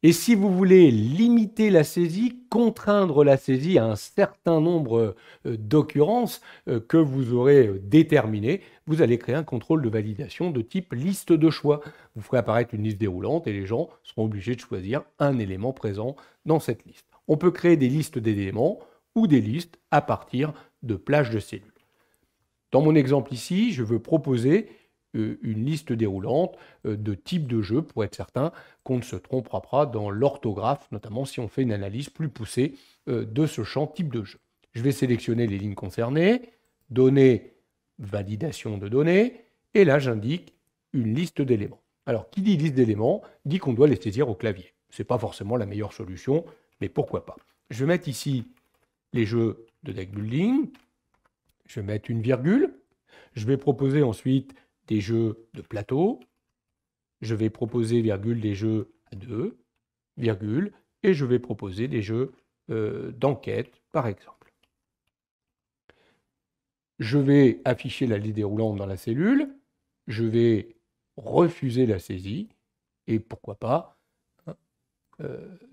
Et si vous voulez limiter la saisie, contraindre la saisie à un certain nombre d'occurrences que vous aurez déterminées, vous allez créer un contrôle de validation de type liste de choix. Vous ferez apparaître une liste déroulante et les gens seront obligés de choisir un élément présent dans cette liste. On peut créer des listes d'éléments ou des listes à partir de plages de cellules. Dans mon exemple ici, je veux proposer une liste déroulante de types de jeux pour être certain qu'on ne se trompera pas dans l'orthographe, notamment si on fait une analyse plus poussée de ce champ type de jeu. Je vais sélectionner les lignes concernées, donner validation de données, et là j'indique une liste d'éléments. Alors, qui dit liste d'éléments dit qu'on doit les saisir au clavier. Ce n'est pas forcément la meilleure solution, mais pourquoi pas. Je vais mettre ici les jeux de deck building, je vais mettre une virgule, je vais proposer ensuite des jeux de plateau, je vais proposer virgule des jeux à deux, virgule, et je vais proposer des jeux d'enquête, par exemple. Je vais afficher la liste déroulante dans la cellule, je vais refuser la saisie, et pourquoi pas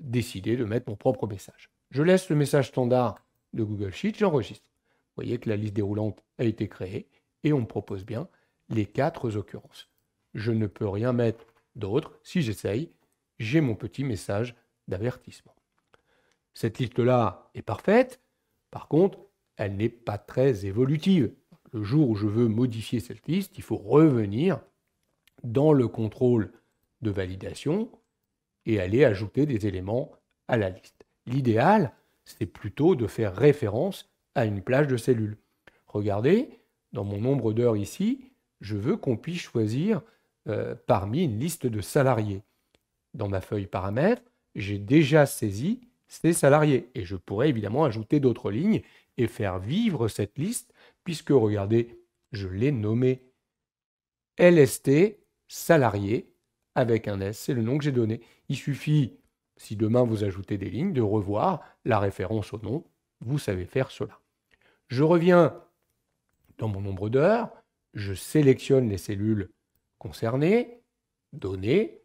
décider de mettre mon propre message. Je laisse le message standard de Google Sheets, j'enregistre. Vous voyez que la liste déroulante a été créée, et on me propose bien les 4 occurrences. Je ne peux rien mettre d'autre. Si j'essaye, j'ai mon petit message d'avertissement. Cette liste-là est parfaite. Par contre, elle n'est pas très évolutive. Le jour où je veux modifier cette liste, il faut revenir dans le contrôle de validation et aller ajouter des éléments à la liste. L'idéal, c'est plutôt de faire référence à une plage de cellules. Regardez, dans mon nombre d'heures ici, je veux qu'on puisse choisir parmi une liste de salariés. Dans ma feuille paramètres, j'ai déjà saisi ces salariés et je pourrais évidemment ajouter d'autres lignes et faire vivre cette liste puisque, regardez, je l'ai nommé LST salarié avec un S, c'est le nom que j'ai donné. Il suffit, si demain vous ajoutez des lignes, de revoir la référence au nom. Vous savez faire cela. Je reviens dans mon nombre d'heures, je sélectionne les cellules concernées, données,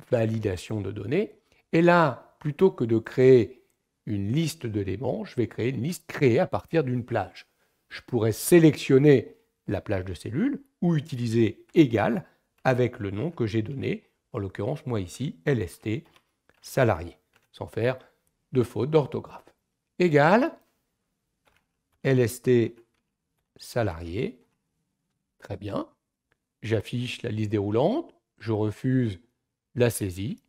validation de données, et là, plutôt que de créer une liste d'éléments, je vais créer une liste créée à partir d'une plage. Je pourrais sélectionner la plage de cellules ou utiliser égal avec le nom que j'ai donné, en l'occurrence moi ici, LST, salarié, sans faire de faute d'orthographe. Égal, LST, salarié, très bien. J'affiche la liste déroulante, je refuse la saisie.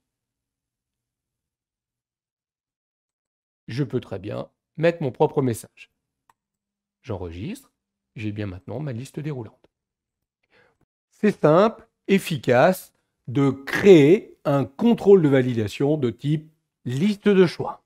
Je peux très bien mettre mon propre message. J'enregistre, j'ai bien maintenant ma liste déroulante. C'est simple, efficace de créer un contrôle de validation de type liste de choix.